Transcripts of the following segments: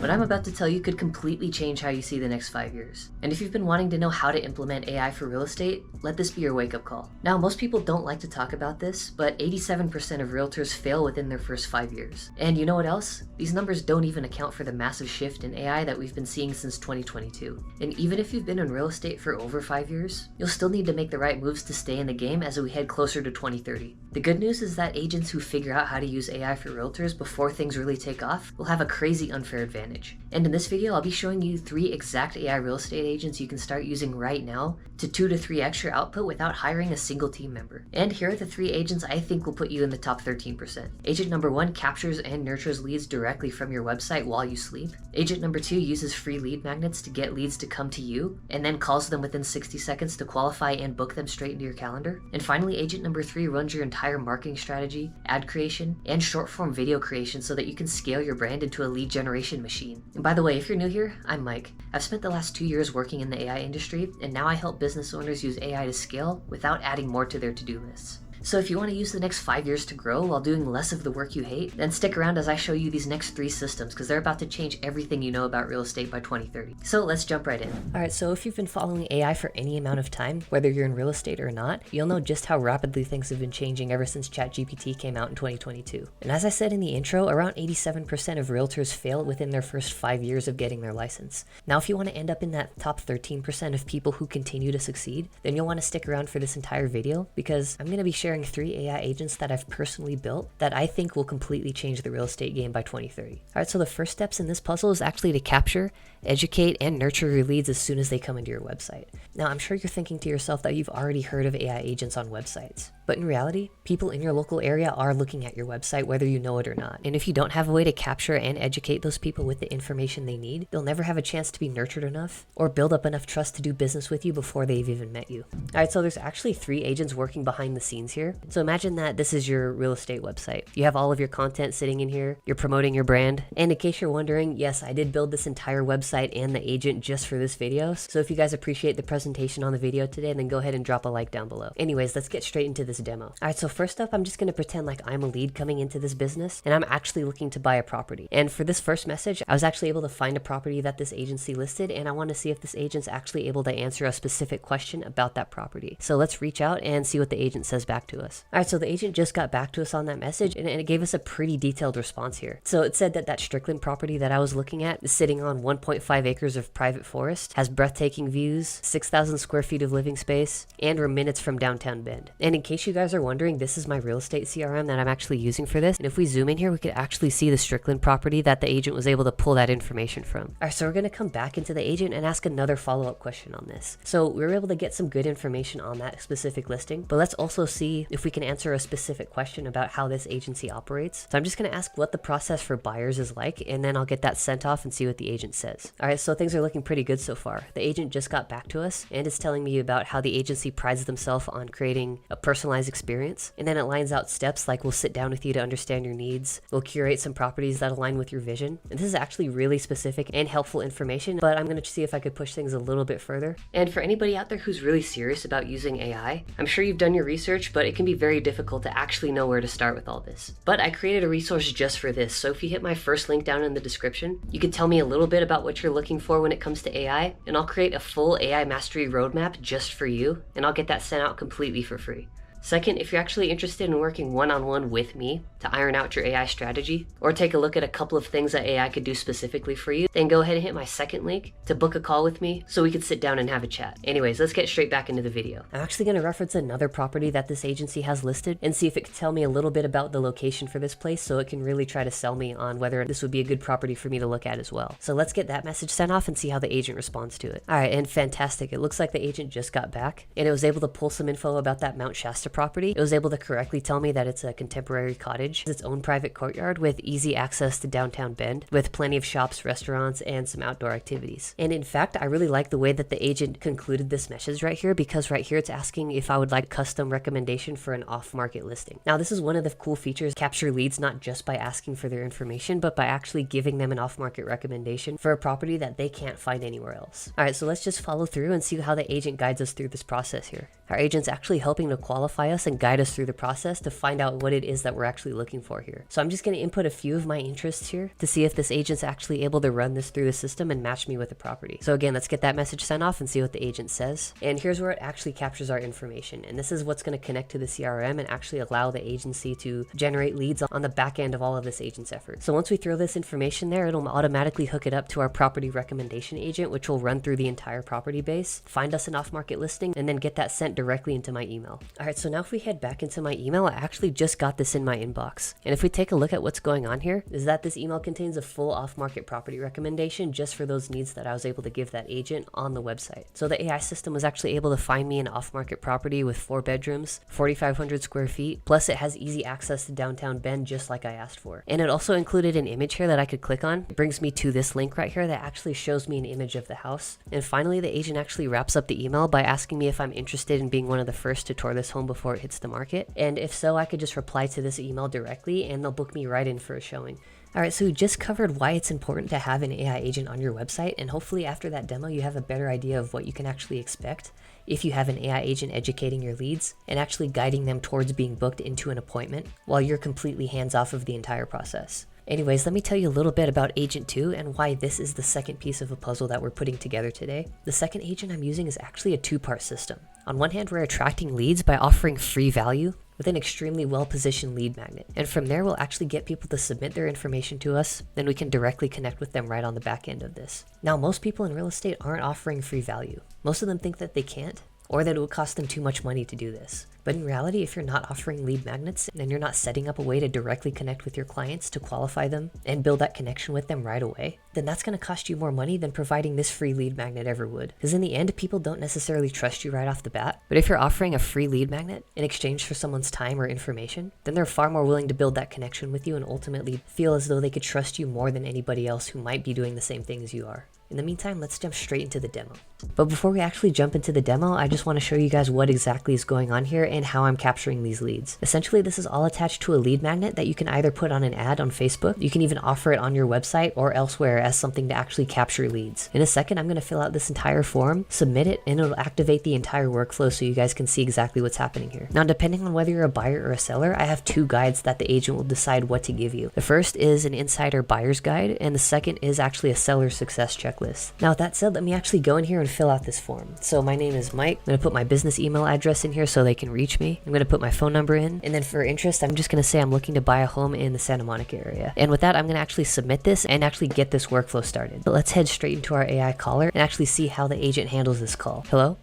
What I'm about to tell you could completely change how you see the next 5 years. And if you've been wanting to know how to implement AI for real estate, let this be your wake-up call. Now, most people don't like to talk about this, but 87% of realtors fail within their first 5 years. And you know what else? These numbers don't even account for the massive shift in AI that we've been seeing since 2022. And even if you've been in real estate for over 5 years, you'll still need to make the right moves to stay in the game as we head closer to 2030. The good news is that agents who figure out how to use AI for realtors before things really take off will have a crazy unfair advantage. And in this video, I'll be showing you 3 exact AI real estate agents you can start using right now to 2 to 3x your output without hiring a single team member. And here are the 3 agents I think will put you in the top 13%. Agent number 1 captures and nurtures leads directly from your website while you sleep. Agent number 2 uses free lead magnets to get leads to come to you and then calls them within 60 seconds to qualify and book them straight into your calendar. And finally, agent number 3 runs your entire marketing strategy, ad creation, and short form video creation so that you can scale your brand into a lead generation machine. And by the way, if you're new here, I'm Mike. I've spent the last 2 years working in the AI industry, and now I help business owners use AI to scale without adding more to their to-do lists. So if you want to use the next 5 years to grow while doing less of the work you hate, then stick around as I show you these next 3 systems because they're about to change everything you know about real estate by 2030. So let's jump right in. Alright, so if you've been following AI for any amount of time, whether you're in real estate or not, you'll know just how rapidly things have been changing ever since ChatGPT came out in 2022. And as I said in the intro, around 87% of realtors fail within their first 5 years of getting their license. Now, if you want to end up in that top 13% of people who continue to succeed, then you'll want to stick around for this entire video because I'm going to be sharing 3 AI agents that I've personally built that I think will completely change the real estate game by 2030. Alright, so the first steps in this puzzle is actually to capture, educate, and nurture your leads as soon as they come into your website. Now, I'm sure you're thinking to yourself that you've already heard of AI agents on websites. But in reality, people in your local area are looking at your website whether you know it or not. And if you don't have a way to capture and educate those people with the information they need, they'll never have a chance to be nurtured enough or build up enough trust to do business with you before they've even met you. Alright, so there's actually 3 agents working behind the scenes here. So imagine that this is your real estate website. You have all of your content sitting in here, you're promoting your brand. And in case you're wondering, yes, I did build this entire website and the agent just for this video. So if you guys appreciate the presentation on the video today, then go ahead and drop a like down below. Anyways, let's get straight into this demo. Alright, so first up, I'm just going to pretend like I'm a lead coming into this business and I'm actually looking to buy a property. And for this first message, I was actually able to find a property that this agency listed, and I want to see if this agent's actually able to answer a specific question about that property. So let's reach out and see what the agent says back to us. Alright, so the agent just got back to us on that message and it gave us a pretty detailed response here. So it said that Strickland property that I was looking at is sitting on 1.5 acres of private forest, has breathtaking views, 6,000 square feet of living space, and we're minutes from downtown Bend. And in case you guys are wondering, this is my real estate CRM that I'm actually using for this. And if we zoom in here, we could actually see the Strickland property that the agent was able to pull that information from. Alright, so we're going to come back into the agent and ask another follow-up question on this. So we were able to get some good information on that specific listing, but let's also see if we can answer a specific question about how this agency operates. So I'm just going to ask what the process for buyers is like, and then I'll get that sent off and see what the agent says. Alright, so things are looking pretty good so far. The agent just got back to us and is telling me about how the agency prides themselves on creating a personalized experience. And then it lines out steps like we'll sit down with you to understand your needs. We'll curate some properties that align with your vision. And this is actually really specific and helpful information, but I'm going to see if I could push things a little bit further. And for anybody out there who's really serious about using AI, I'm sure you've done your research, but it can be very difficult to actually know where to start with all this. But I created a resource just for this. So if you hit my first link down in the description, you can tell me a little bit about what you're looking for when it comes to AI, and I'll create a full AI mastery roadmap just for you, and I'll get that sent out completely for free. Second, if you're actually interested in working one-on-one with me to iron out your AI strategy, or take a look at a couple of things that AI could do specifically for you, then go ahead and hit my second link to book a call with me so we could sit down and have a chat. Anyways, let's get straight back into the video. I'm actually going to reference another property that this agency has listed and see if it can tell me a little bit about the location for this place so it can really try to sell me on whether this would be a good property for me to look at as well. So let's get that message sent off and see how the agent responds to it. Alright, and fantastic. It looks like the agent just got back and it was able to pull some info about that Mount Shasta property. It was able to correctly tell me that it's a contemporary cottage, its own private courtyard with easy access to downtown Bend, with plenty of shops, restaurants, and some outdoor activities. And in fact, I really like the way that the agent concluded this message right here, because right here it's asking if I would like a custom recommendation for an off-market listing. Now, this is one of the cool features, capture leads not just by asking for their information, but by actually giving them an off-market recommendation for a property that they can't find anywhere else. Alright, so let's just follow through and see how the agent guides us through this process here. Our agent's actually helping to qualify us and guide us through the process to find out what it is that we're actually looking for here. So I'm just going to input a few of my interests here to see if this agent's actually able to run this through the system and match me with the property. So again, let's get that message sent off and see what the agent says. And here's where it actually captures our information. And this is what's going to connect to the CRM and actually allow the agency to generate leads on the back end of all of this agent's effort. So once we throw this information there, it'll automatically hook it up to our property recommendation agent, which will run through the entire property base, find us an off-market listing, and then get that sent directly into my email. All right, so now if we head back into my email, I actually just got this in my inbox. And if we take a look at what's going on here, is that this email contains a full off-market property recommendation just for those needs that I was able to give that agent on the website. So the AI system was actually able to find me an off-market property with 4 bedrooms, 4,500 square feet, plus it has easy access to downtown Bend just like I asked for. And it also included an image here that I could click on. It brings me to this link right here that actually shows me an image of the house. And finally, the agent actually wraps up the email by asking me if I'm interested in being one of the first to tour this home before it hits the market. And if so, I could just reply to this email directly and they'll book me right in for a showing. Alright, so we just covered why it's important to have an AI agent on your website, and hopefully after that demo you have a better idea of what you can actually expect if you have an AI agent educating your leads and actually guiding them towards being booked into an appointment while you're completely hands off of the entire process. Anyways, let me tell you a little bit about Agent 2 and why this is the second piece of a puzzle that we're putting together today. The second agent I'm using is actually a two-part system. On one hand, we're attracting leads by offering free value with an extremely well-positioned lead magnet. And from there, we'll actually get people to submit their information to us, then we can directly connect with them right on the back end of this. Now, most people in real estate aren't offering free value. Most of them think that they can't, or that it would cost them too much money to do this. But in reality, if you're not offering lead magnets and you're not setting up a way to directly connect with your clients to qualify them and build that connection with them right away, then that's going to cost you more money than providing this free lead magnet ever would. Because in the end, people don't necessarily trust you right off the bat. But if you're offering a free lead magnet in exchange for someone's time or information, then they're far more willing to build that connection with you and ultimately feel as though they could trust you more than anybody else who might be doing the same thing as you are. In the meantime, let's jump straight into the demo. But before we actually jump into the demo, I just want to show you guys what exactly is going on here and how I'm capturing these leads. Essentially, this is all attached to a lead magnet that you can either put on an ad on Facebook, you can even offer it on your website or elsewhere as something to actually capture leads. In a second, I'm going to fill out this entire form, submit it, and it'll activate the entire workflow so you guys can see exactly what's happening here. Now, depending on whether you're a buyer or a seller, I have 2 guides that the agent will decide what to give you. The first is an insider buyer's guide, and the second is actually a seller success checklist. Now, with that said, let me actually go in here and fill out this form. So my name is Mike. I'm going to put my business email address in here so they can reach me. I'm going to put my phone number in, and then for interest, I'm just going to say I'm looking to buy a home in the Santa Monica area. And with that, I'm going to actually submit this and actually get this workflow started. But let's head straight into our AI caller and actually see how the agent handles this call. Hello?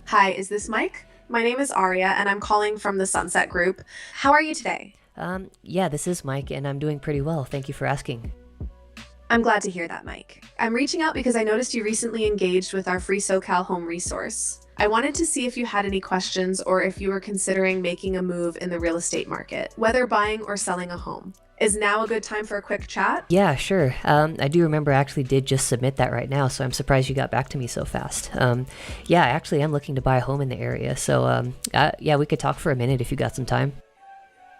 Hi, is this Mike? My name is Aria, and I'm calling from the Sunset Group. How are you today? Yeah, this is Mike, and I'm doing pretty well. Thank you for asking. I'm glad to hear that, Mike. I'm reaching out because I noticed you recently engaged with our free SoCal home resource. I wanted to see if you had any questions or if you were considering making a move in the real estate market, whether buying or selling a home. Is now a good time for a quick chat? Yeah, sure. I do remember I actually did just submit that right now, so I'm surprised you got back to me so fast. Yeah, I actually am looking to buy a home in the area, so yeah, we could talk for a minute if you got some time.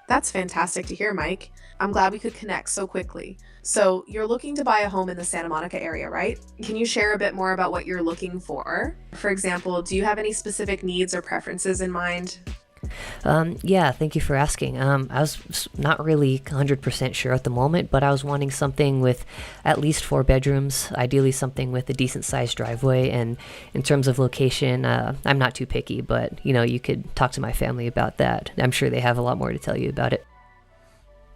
That's fantastic to hear, Mike. I'm glad we could connect so quickly. So you're looking to buy a home in the Santa Monica area, right? Can you share a bit more about what you're looking for? For example, do you have any specific needs or preferences in mind? Yeah, thank you for asking. I was not really 100% sure at the moment, but I was wanting something with at least 4 bedrooms, ideally something with a decent sized driveway. And in terms of location, I'm not too picky, but you could talk to my family about that. I'm sure they have a lot more to tell you about it.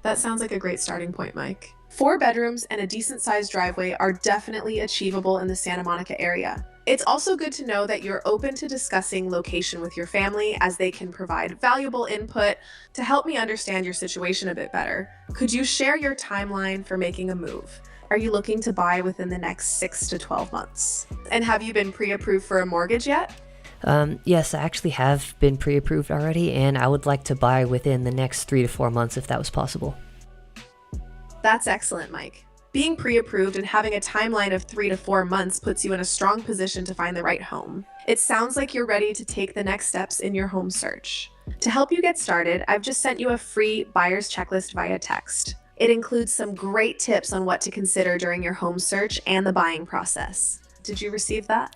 That sounds like a great starting point, Mike. 4 bedrooms and a decent sized driveway are definitely achievable in the Santa Monica area. It's also good to know that you're open to discussing location with your family, as they can provide valuable input to help me understand your situation a bit better. Could you share your timeline for making a move? Are you looking to buy within the next 6 to 12 months? And have you been pre-approved for a mortgage yet? Yes, I actually have been pre-approved already, and I would like to buy within the next 3 to 4 months if that was possible. That's excellent, Mike. Being pre-approved and having a timeline of 3 to 4 months puts you in a strong position to find the right home. It sounds like you're ready to take the next steps in your home search. To help you get started, I've just sent you a free buyer's checklist via text. It includes some great tips on what to consider during your home search and the buying process. Did you receive that?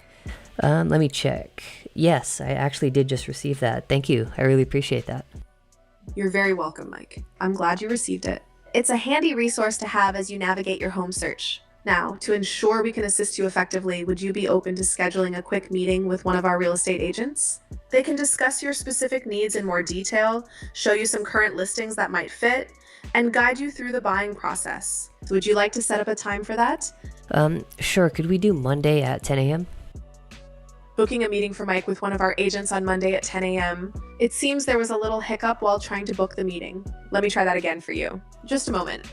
Let me check. Yes, I actually did just receive that. Thank you. I really appreciate that. You're very welcome, Mike. I'm glad you received it. It's a handy resource to have as you navigate your home search. Now, to ensure we can assist you effectively, would you be open to scheduling a quick meeting with one of our real estate agents? They can discuss your specific needs in more detail, show you some current listings that might fit, and guide you through the buying process. Would you like to set up a time for that? Sure. Could we do Monday at 10 a.m.? Booking a meeting for Mike with one of our agents on Monday at 10 a.m. It seems there was a little hiccup while trying to book the meeting. Let me try that again for you. Just a moment.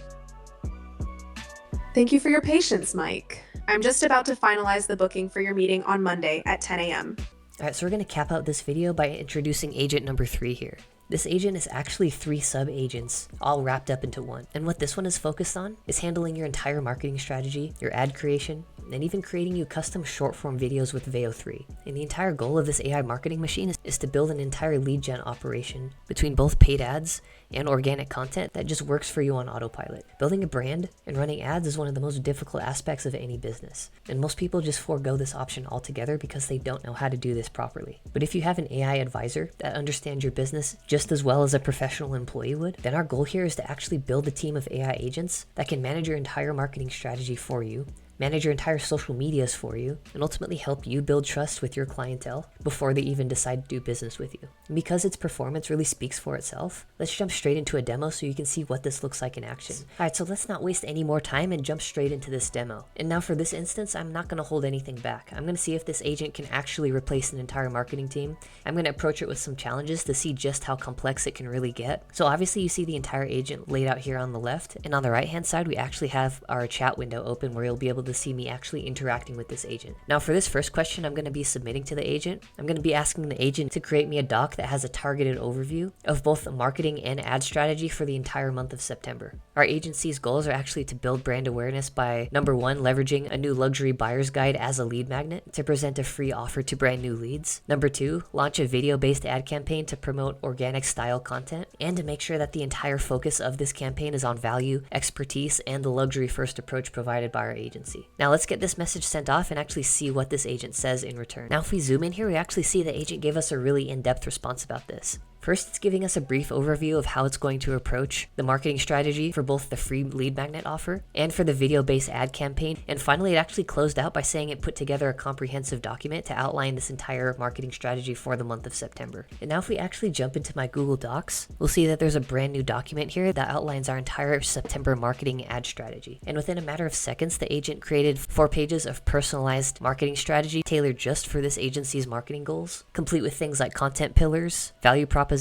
Thank you for your patience, Mike. I'm just about to finalize the booking for your meeting on Monday at 10 a.m. Alright, so we're going to cap out this video by introducing agent number 3 here. This agent is actually 3 sub-agents, all wrapped up into one. And what this one is focused on is handling your entire marketing strategy, your ad creation, and even creating you custom short-form videos with Veo 3. And the entire goal of this AI marketing machine is to build an entire lead gen operation between both paid ads and organic content that just works for you on autopilot. Building a brand and running ads is one of the most difficult aspects of any business. And most people just forego this option altogether because they don't know how to do this properly. But if you have an AI advisor that understands your business just as well as a professional employee would, then our goal here is to actually build a team of AI agents that can manage your entire marketing strategy for you, manage your entire social medias for you, and ultimately help you build trust with your clientele before they even decide to do business with you. And because its performance really speaks for itself, let's jump straight into a demo so you can see what this looks like in action. Alright, so let's not waste any more time and jump straight into this demo. And now for this instance, I'm not going to hold anything back. I'm going to see if this agent can actually replace an entire marketing team. I'm going to approach it with some challenges to see just how complex it can really get. So obviously you see the entire agent laid out here on the left, and on the right hand side we actually have our chat window open where you'll be able to see me actually interacting with this agent. Now for this first question I'm going to be submitting to the agent, I'm going to be asking the agent to create me a doc that has a targeted overview of both the marketing and ad strategy for the entire month of September. Our agency's goals are actually to build brand awareness by, number 1, leveraging a new luxury buyer's guide as a lead magnet to present a free offer to brand new leads. Number 2, launch a video-based ad campaign to promote organic style content and to make sure that the entire focus of this campaign is on value, expertise, and the luxury first approach provided by our agency. Now let's get this message sent off and actually see what this agent says in return. Now if we zoom in here, we actually see the agent gave us a really in-depth response about this. First, it's giving us a brief overview of how it's going to approach the marketing strategy for both the free lead magnet offer and for the video-based ad campaign. And finally, it actually closed out by saying it put together a comprehensive document to outline this entire marketing strategy for the month of September. And now if we actually jump into my Google Docs, we'll see that there's a brand new document here that outlines our entire September marketing ad strategy. And within a matter of seconds, the agent created 4 pages of personalized marketing strategy tailored just for this agency's marketing goals, complete with things like content pillars, value propositions,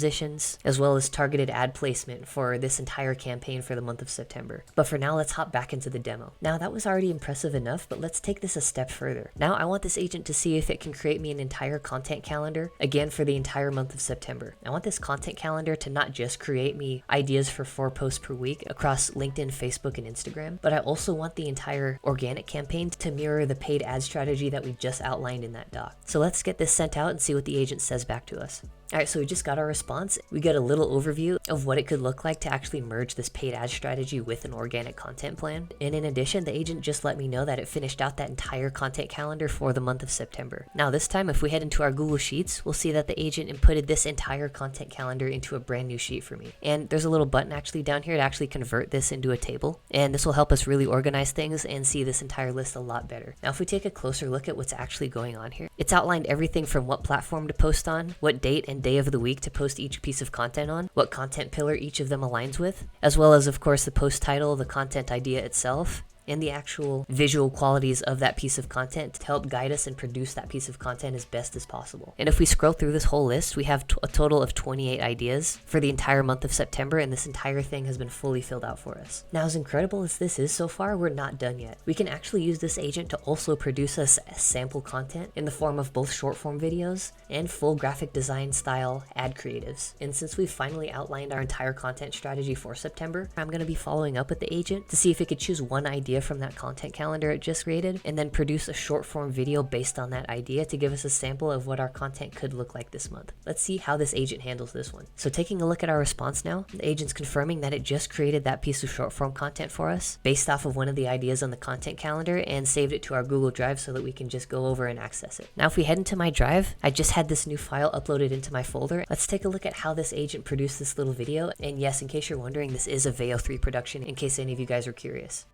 as well as targeted ad placement for this entire campaign for the month of September. But for now, let's hop back into the demo. Now that was already impressive enough, but let's take this a step further. Now I want this agent to see if it can create me an entire content calendar, again for the entire month of September. I want this content calendar to not just create me ideas for 4 posts per week across LinkedIn, Facebook, and Instagram, but I also want the entire organic campaign to mirror the paid ad strategy that we just outlined in that doc. So let's get this sent out and see what the agent says back to us. Alright, so we just got our response. We got a little overview of what it could look like to actually merge this paid ad strategy with an organic content plan. And in addition, the agent just let me know that it finished out that entire content calendar for the month of September. Now this time, if we head into our Google Sheets, we'll see that the agent inputted this entire content calendar into a brand new sheet for me. And there's a little button actually down here to actually convert this into a table. And this will help us really organize things and see this entire list a lot better. Now if we take a closer look at what's actually going on here, it's outlined everything from what platform to post on, what date and day of the week to post each piece of content on, what content pillar each of them aligns with, as well as of course the post title, the content idea itself, and the actual visual qualities of that piece of content to help guide us and produce that piece of content as best as possible. And if we scroll through this whole list, we have a total of 28 ideas for the entire month of September, and this entire thing has been fully filled out for us. Now, as incredible as this is so far, we're not done yet. We can actually use this agent to also produce us sample content in the form of both short form videos and full graphic design style ad creatives. And since we've finally outlined our entire content strategy for September, I'm going to be following up with the agent to see if it could choose one idea idea from that content calendar it just created, and then produce a short form video based on that idea to give us a sample of what our content could look like this month. Let's see how this agent handles this one. So taking a look at our response now, the agent's confirming that it just created that piece of short form content for us based off of one of the ideas on the content calendar and saved it to our Google Drive so that we can just go over and access it. Now if we head into my drive, I just had this new file uploaded into my folder. Let's take a look at how this agent produced this little video. And yes, in case you're wondering, this is a Veo 3 production, in case any of you guys are curious.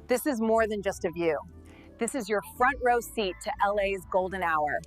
This is more than just a view. This is your front row seat to LA's golden hour.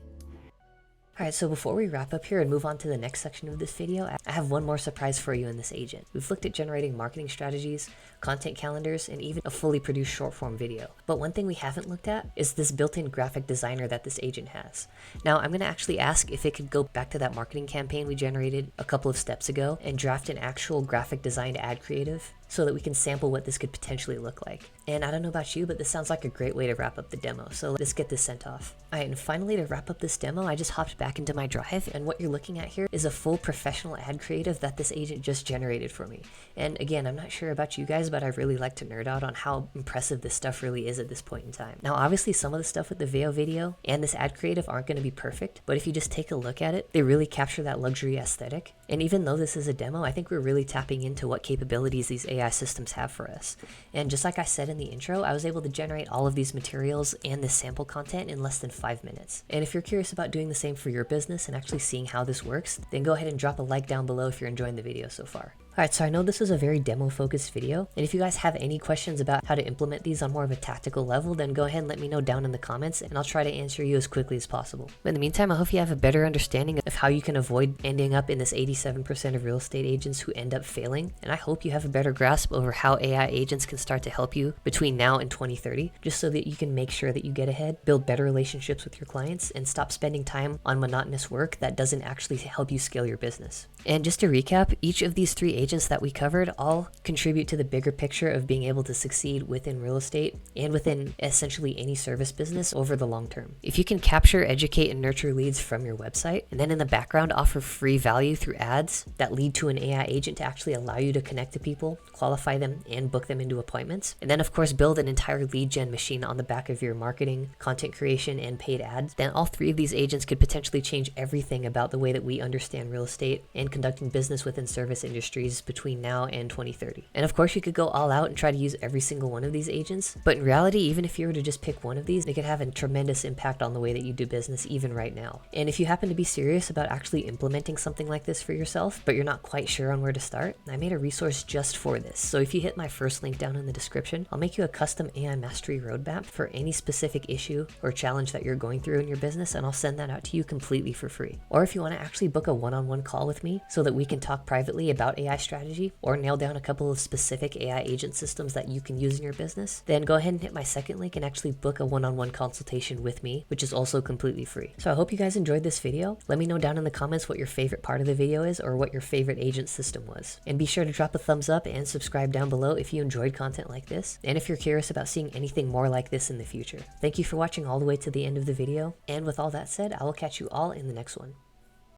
Alright, so before we wrap up here and move on to the next section of this video, I have one more surprise for you in this agent. We've looked at generating marketing strategies, content calendars, and even a fully produced short form video. But one thing we haven't looked at is this built-in graphic designer that this agent has. Now, I'm going to actually ask if it could go back to that marketing campaign we generated a couple of steps ago and draft an actual graphic designed ad creative so that we can sample what this could potentially look like. And I don't know about you, but this sounds like a great way to wrap up the demo, so let's get this sent off. Alright, and finally to wrap up this demo, I just hopped back into my drive, and what you're looking at here is a full professional ad creative that this agent just generated for me. And again, I'm not sure about you guys, but I really like to nerd out on how impressive this stuff really is at this point in time. Now obviously some of the stuff with the Veo video and this ad creative aren't going to be perfect, but if you just take a look at it, they really capture that luxury aesthetic. And even though this is a demo, I think we're really tapping into what capabilities these AI systems have for us. And just like I said in the intro, I was able to generate all of these materials and this sample content in less than 5 minutes. And if you're curious about doing the same for your business and actually seeing how this works, then go ahead and drop a like down below if you're enjoying the video so far. Alright, so I know this was a very demo focused video, and if you guys have any questions about how to implement these on more of a tactical level, then go ahead and let me know down in the comments and I'll try to answer you as quickly as possible. But in the meantime, I hope you have a better understanding of how you can avoid ending up in this 87% of real estate agents who end up failing, and I hope you have a better grasp over how AI agents can start to help you between now and 2030, just so that you can make sure that you get ahead, build better relationships with your clients, and stop spending time on monotonous work that doesn't actually help you scale your business. And just to recap, each of these 3 agents that we covered all contribute to the bigger picture of being able to succeed within real estate and within essentially any service business over the long term. If you can capture, educate, and nurture leads from your website, and then in the background offer free value through ads that lead to an AI agent to actually allow you to connect to people, qualify them, and book them into appointments, and then of course build an entire lead gen machine on the back of your marketing, content creation, and paid ads, then all 3 of these agents could potentially change everything about the way that we understand real estate and conducting business within service industries between now and 2030. And of course you could go all out and try to use every single one of these agents, but in reality, even if you were to just pick one of these, they could have a tremendous impact on the way that you do business even right now. And if you happen to be serious about actually implementing something like this for yourself, but you're not quite sure on where to start, I made a resource just for this. So if you hit my first link down in the description, I'll make you a custom AI mastery roadmap for any specific issue or challenge that you're going through in your business, and I'll send that out to you completely for free. Or if you want to actually book a one-on-one call with me so that we can talk privately about AI strategy or nail down a couple of specific AI agent systems that you can use in your business, then go ahead and hit my second link and actually book a one-on-one consultation with me, which is also completely free. So I hope you guys enjoyed this video. Let me know down in the comments what your favorite part of the video is or what your favorite agent system was. And be sure to drop a thumbs up and subscribe down below if you enjoyed content like this, and if you're curious about seeing anything more like this in the future. Thank you for watching all the way to the end of the video, and with all that said, I will catch you all in the next one.